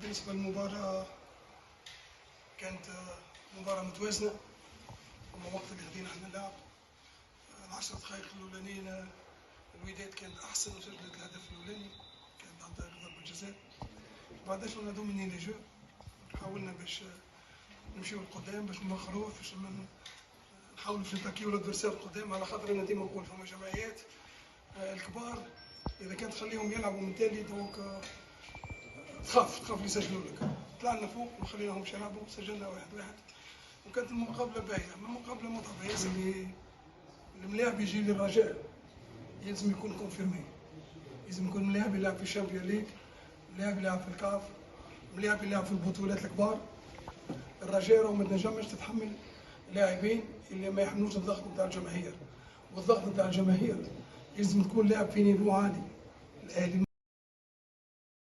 بالنسبة للمباراة كانت مباراة متوازنة. أما وقت اللي خدينا احنا اللعب العشر دقائق الأولانيين الوداد كانت أحسن وسجلت الهدف الأولاني كانت عن طريق ضربة جزاء. بعدها شفنا دوميني لي جو، حاولنا باش نمشيو لقدام باش نوخروه باش نحاولوا باش نتاكيو الادفيرسير قدام، على خاطر انا ديما نقول فما جمعيات الكبار اذا كان تخليهم يلعبوا من تالي دونك تخاف يسجلوا لك. طلعنا فوق وخليناهمش يلعبوا سجلنا 1-1 وكانت المقابله باهيه. اما المقابله متعبه ياسر اللي الملاعب يجي للرجاء يلزم يكون كونفيرمي، لازم يكون ملاعب يلعب في الشامبيون ليج، ملاعب يلعب في الكاف، ملاعب يلعب في البطولات الكبار. الرجاء راه ما تنجمش تتحمل لاعبين اللي ما يحملوش الضغط نتاع الجماهير، والضغط نتاع الجماهير لازم تكون لاعب في نيفو عالي. الاهلي